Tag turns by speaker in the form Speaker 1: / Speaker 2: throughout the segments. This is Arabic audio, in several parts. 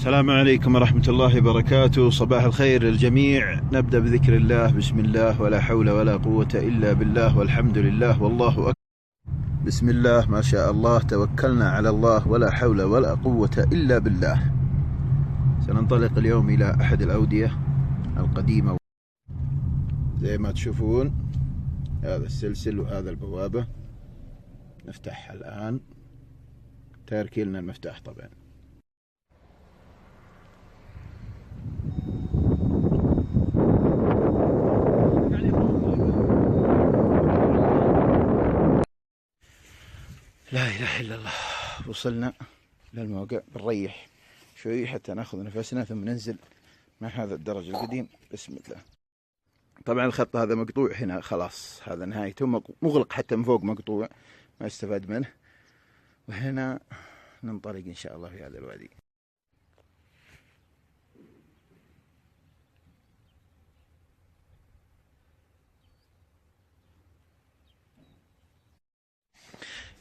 Speaker 1: السلام عليكم ورحمة الله وبركاته. صباح الخير للجميع. نبدأ بذكر الله. بسم الله ولا حول ولا قوة إلا بالله والحمد لله والله أكبر. بسم الله ما شاء الله، توكلنا على الله ولا حول ولا قوة إلا بالله. سننطلق اليوم إلى أحد الأودية القديمة زي ما تشوفون. هذا السلسل وهذا البوابة نفتحها الآن، تاركي لنا المفتاح طبعا. لا إله إلا الله. وصلنا للموقع، بنريح شوي حتى ناخذ نفسنا ثم ننزل مع هذا الدرج القديم. بسم الله. طبعا الخط هذا مقطوع هنا، خلاص هذا نهايته، مغلق حتى من فوق، مقطوع ما استفاد منه. وهنا ننطلق إن شاء الله في هذا الوادي.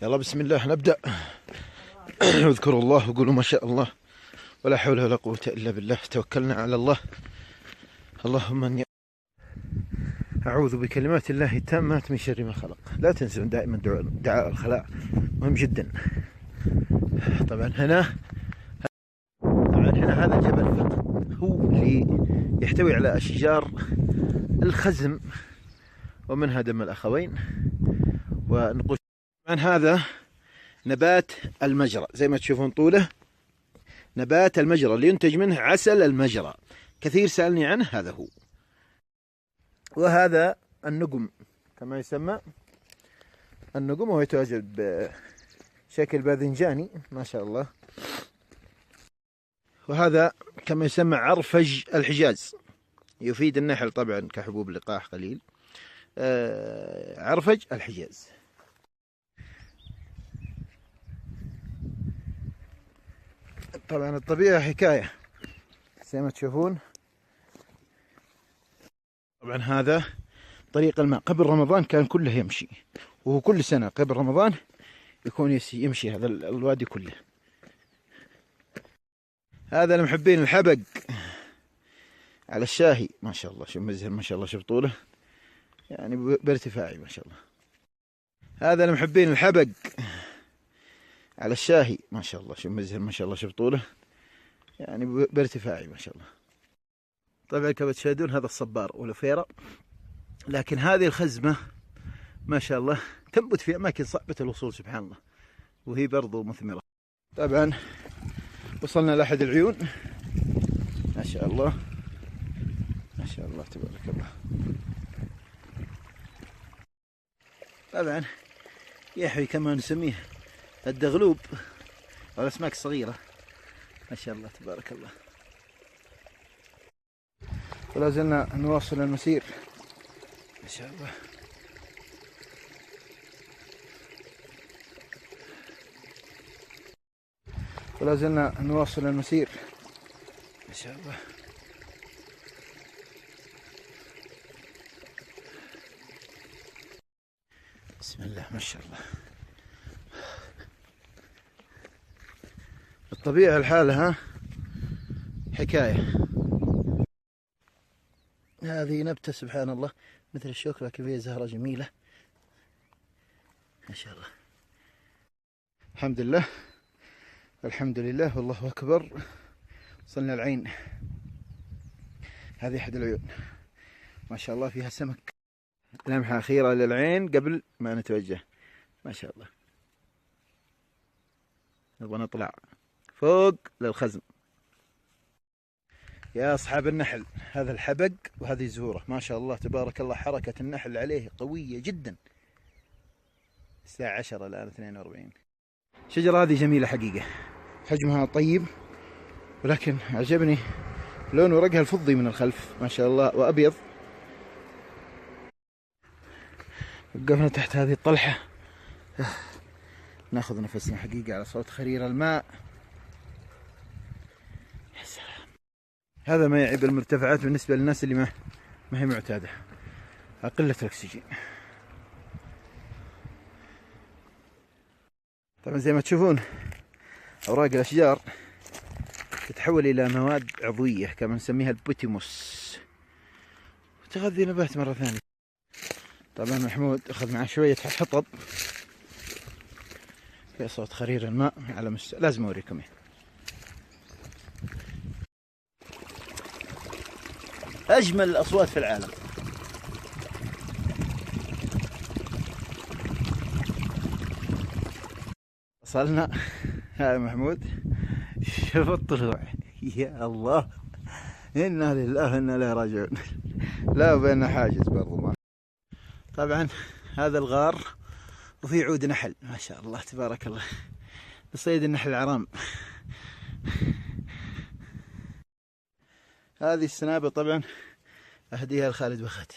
Speaker 1: يلا بسم الله نبدأ. اذكروا الله وقولوا ما شاء الله ولا حول ولا قوة إلا بالله. توكلنا على الله. اللهم اني أعوذ بكلمات الله التامات من شر ما خلق. لا تنسون دائما دعاء الخلاء، مهم جدا. طبعا هنا هذا الجبل فقط هو اللي يحتوي على أشجار الخزم ومنها دم الأخوين ونقوش. طبعا هذا نبات المجرى زي ما تشوفون طوله، نبات المجرى اللي ينتج منه عسل المجرى. كثير سألني عنه، هذا هو. وهذا النقم كما يسمى النقم، وهو يتواجد بشكل باذنجاني ما شاء الله. وهذا كما يسمى عرفج الحجاز، يفيد النحل طبعا كحبوب لقاح قليل. عرفج الحجاز. طبعا الطبيعة حكاية زي ما تشوفون. طبعا هذا طريق الماء. قبل رمضان كان كله يمشي، وهو كل سنة قبل رمضان يكون يمشي هذا الوادي كله. هذا لمحبين الحبق على الشاهي ما شاء الله. شوف مزهر ما شاء الله، شوف طوله يعني بارتفاعي ما شاء الله. هذا لمحبين الحبق على الشاهي ما شاء الله. شوف مزهر ما شاء الله، شوف طوله يعني بارتفاعي ما شاء الله. طبعا كما تشاهدون هذا الصبار والفيرة، لكن هذه الخزمة ما شاء الله تنبت في أماكن صعبة الوصول سبحان الله، وهي برضو مثمرة. طبعا وصلنا لأحد العيون ما شاء الله ما شاء الله تبارك الله. طبعا يحوي كما نسميه الدغلوب والأسماك الصغيرة ما شاء الله تبارك الله. ولا زلنا نواصل المسير ما شاء الله. ولا زلنا نواصل المسير ما شاء الله. بسم الله ما شاء الله. الطبيعة لحالها حكاية. هذه نبتة سبحان الله مثل الشوك، لكن فيها زهرة جميلة ما شاء الله. الحمد لله الحمد لله والله أكبر. وصلنا العين، هذه أحد العيون ما شاء الله، فيها سمك. لمحة أخيرة للعين قبل ما نتوجه ما شاء الله. نبغى نطلع فوق للخزم. يا أصحاب النحل، هذا الحبق وهذه زهورة ما شاء الله تبارك الله. حركة النحل عليه قوية جدا. الساعة 10 الآن 42. الشجرة هذه جميلة حقيقة، حجمها طيب، ولكن عجبني لون ورقها الفضي من الخلف ما شاء الله وأبيض. وقفنا تحت هذه الطلحة ناخذ نفسنا حقيقة على صوت خرير الماء. يا سلام. هذا ما يعيب المرتفعات بالنسبة للناس اللي ما هي معتادة، قلة الأكسجين. طبعا زي ما تشوفون أوراق الأشجار تتحول إلى مواد عضوية كما نسميها البوتيموس، وتغذي نبات مرة ثانية. طبعا محمود أخذ معه شوية حطب في صوت خرير الماء على لازم أوريكم إياه. أجمل الأصوات في العالم. وصلنا يا محمود، شوف الطلوع، يا الله، إنا لله وإنا إليه راجعون. لا وبيننا حاجز برضو ما. طبعا هذا الغار وفي عود نحل ما شاء الله تبارك الله لصيد النحل العرام. هذه السنابة طبعا أهديها لخالد بخت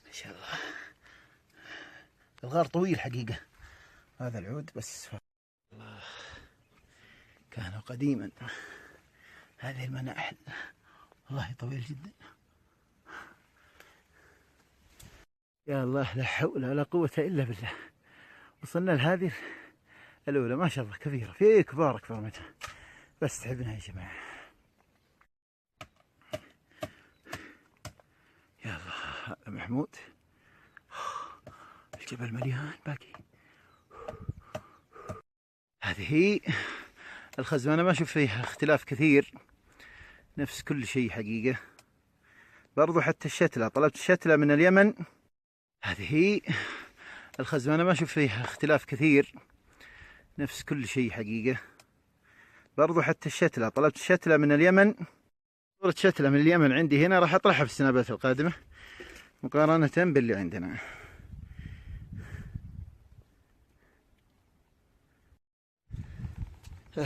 Speaker 1: ما شاء الله. الغار طويل حقيقة، هذا العود بس الله كان قديما. هذه المناحل والله طويل جدا. يا الله لا حول ولا قوة إلا بالله. وصلنا لهذه الأولى ما شاء الله كبيرة، في كبار أكبر منها بس تعبنا يا جماعة. يا الله هذا محمود، الجبل مليان باقي. هذه الخزانة ما أشوف فيها اختلاف كثير، نفس كل شيء حقيقة. برضو حتى الشتلة، طلبت الشتلة من اليمن. هذه الخزانة ما أشوف فيها اختلاف كثير، نفس كل شيء حقيقة. برضو حتى الشتلة، طلبت الشتلة من اليمن. صورة شتلة من اليمن عندي هنا، راح أطرحها في السنابات القادمة مقارنة باللي عندنا. يا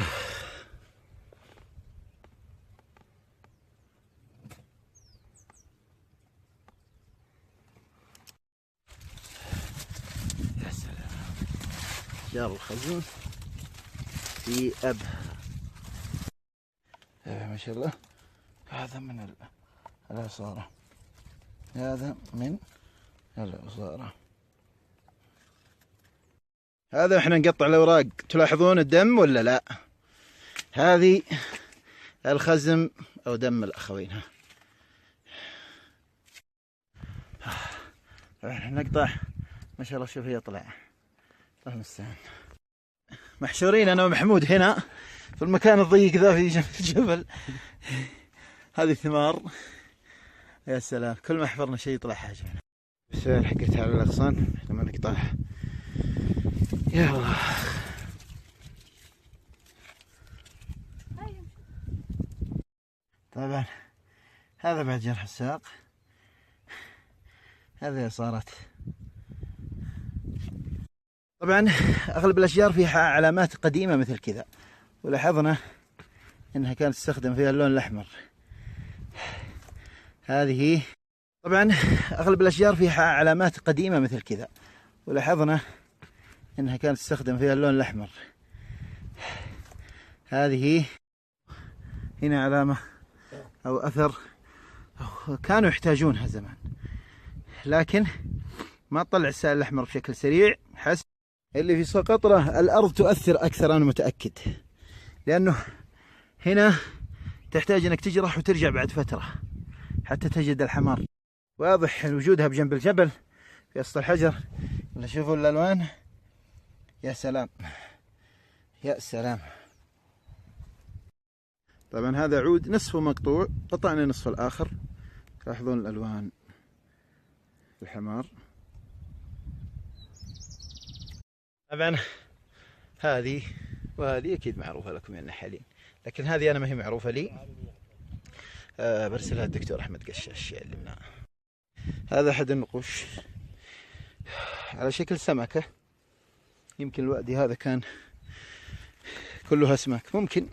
Speaker 1: سلام، جار الخزين في أبها ما شاء الله. هذا من العصارة، هذا من العصارة. هذا احنا نقطع الأوراق، تلاحظون الدم ولا لا؟ هذه الخزم أو دم الأخوين. احنا نقطع ما شاء الله. شوف يطلع، الله المستعان. محشورين أنا ومحمود هنا في المكان الضيق ذا في جنب الجبل. هذه ثمار يا سلام، كل ما حفرنا شيء يطلع حاجة. السؤال حقتها على الأغصان لما نقطعها. يا الله طبعا هذا بعد جرح الساق. هذه صارت طبعا أغلب الأشجار فيها علامات قديمة مثل كذا، ولاحظنا أنها كانت تستخدم فيها اللون الأحمر. هذه طبعا أغلب الأشجار فيها علامات قديمة مثل كذا، ولاحظنا أنها كانت تستخدم فيها اللون الأحمر. هذه هنا علامة أو أثر، أو كانوا يحتاجونها زمان، لكن ما طلع السائل الأحمر بشكل سريع. حسب اللي في سقطرة الأرض تؤثر أكثر، أنا متأكد، لأنه هنا تحتاج أنك تجرح وترجع بعد فترة حتى تجد الحمار. واضح وجودها بجنب الجبل في وسط الحجر. ولا شوفوا الألوان، يا سلام يا سلام. طبعا هذا عود نصفه مقطوع، قطعنا نصف الآخر. لاحظون الألوان الحمار. طبعا هذه وهذه أكيد معروفة لكم يا النحالين، لكن هذه أنا ما هي معروفة لي. برسلها الدكتور أحمد قشاش يعلمنا. هذا أحد النقوش على شكل سمكة، يمكن الوادي هذا كان كلها أسماك، ممكن.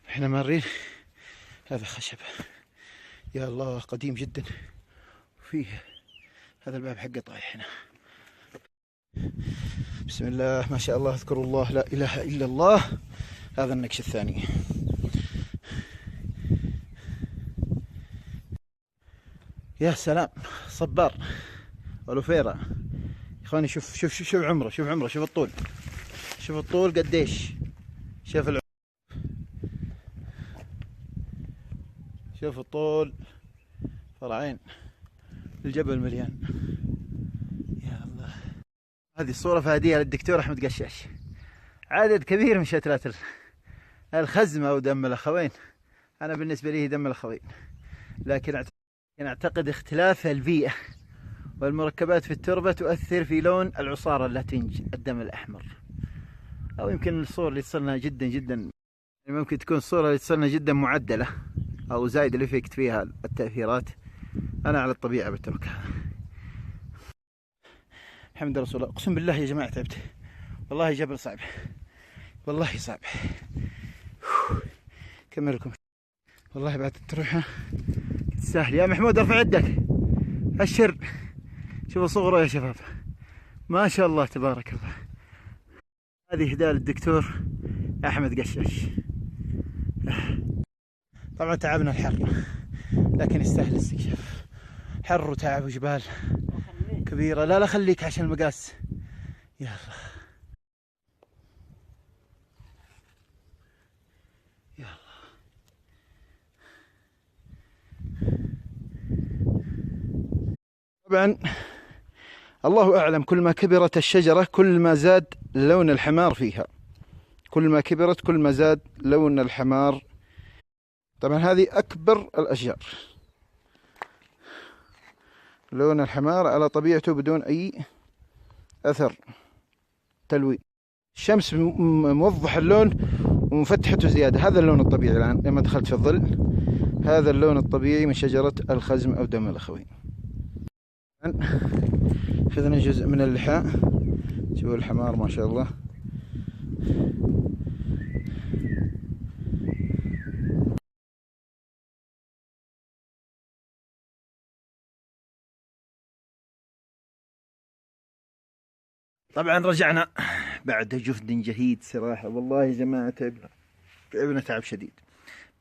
Speaker 1: احنا مارين. هذا خشب يا الله قديم جدا، وفيه هذا الباب حقه طايح هنا. بسم الله ما شاء الله، اذكر الله لا اله الا الله. هذا النقش الثاني. يا سلام، صبار ولوفيرا يا اخواني. شوف عمره، شوف الطول، شوف الطول قديش. شوف شوف الطول فرعين، الجبل مليان. يا الله. هذه الصورة فهدية للدكتور أحمد قشاش. عدد كبير من شتلات الخزم أو دم الأخوين. أنا بالنسبة لي دم الأخوين، لكن أعتقد اختلاف البيئة والمركبات في التربة تؤثر في لون العصارة التي تنتج الدم الأحمر. أو يمكن الصورة اللي تصلنا جدا ممكن تكون الصورة اللي تصلنا جدا معدلة أو زايد الإفكت فيها التأثيرات. أنا على الطبيعة بتركها. الحمد لله رسول الله. أقسم بالله يا جماعة تعبت والله، جبل صعب والله صعب. كملكم والله بعد تروحها تستاهل. يا محمود ارفع يدك، أشر. شوفوا صغره يا شباب، ما شاء الله تبارك الله. هذه هدايا للدكتور أحمد قشاش. طبعا تعبنا الحر، لكن يستاهل الاستكشاف. حر وتعب وجبال كبيرة. لا خليك عشان المقاس. يلا يلا. طبعا الله أعلم، كل ما كبرت الشجرة كل ما زاد لون الحمار فيها. كل ما كبرت كل ما زاد لون الحمار. طبعا هذه أكبر الأشجار. لون الحمار على طبيعته بدون أي أثر تلوين. الشمس موضح اللون ومفتحته زيادة. هذا اللون الطبيعي الآن لما دخلت في الظل. هذا اللون الطبيعي من شجرة الخزم أو دم الأخوين. أخذنا جزء من اللحاء. شوفوا الحمار ما شاء الله. طبعا رجعنا بعد جهد جهيد صراحة. والله يا جماعة تعبنا تعب شديد.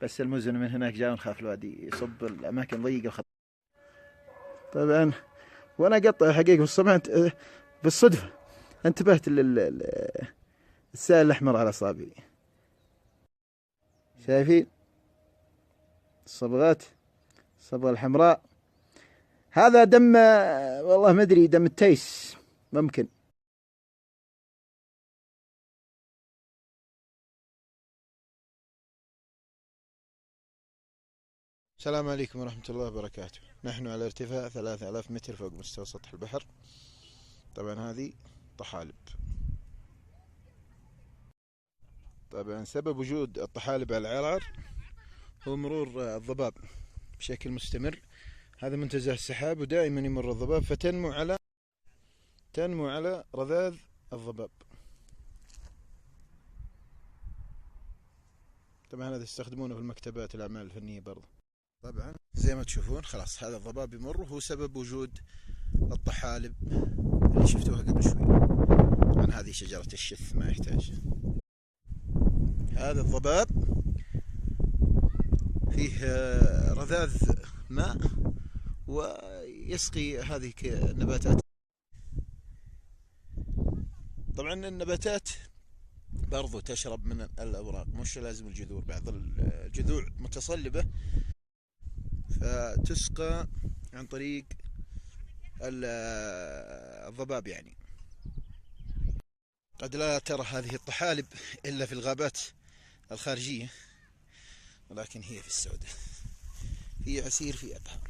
Speaker 1: بس المزن من هناك جاء ونخاف الوادي يصب الأماكن ضيقة وخطر. طبعا وأنا أقطع حقيقة بالصبح بالصدفة انتبهت السائل الأحمر على أصابعي. شايفين الصبغات، الصبغة الحمراء. هذا دم والله ما أدري، دم التيس ممكن. السلام عليكم ورحمة الله وبركاته. نحن على ارتفاع 3000 متر فوق مستوى سطح البحر. طبعا هذه طحالب. طبعا سبب وجود الطحالب على العرعر هو مرور الضباب بشكل مستمر. هذا منتزه السحاب ودائما يمر الضباب، فتنمو على رذاذ الضباب. طبعا هذا يستخدمونه في المكتبات الأعمال الفنية برضه. طبعا زي ما تشوفون خلاص هذا الضباب يمر، وهو سبب وجود الطحالب اللي شفتوها قبل شوي. طبعا هذه شجرة الشث ما يحتاج. هذا الضباب فيه رذاذ ماء ويسقي هذه النباتات. طبعا النباتات برضو تشرب من الأوراق، مش لازم الجذور. بعض الجذوع متصلبة فتسقى عن طريق الضباب. يعني قد لا ترى هذه الطحالب إلا في الغابات الخارجية، ولكن هي في السوداء، في عسير، في أبها.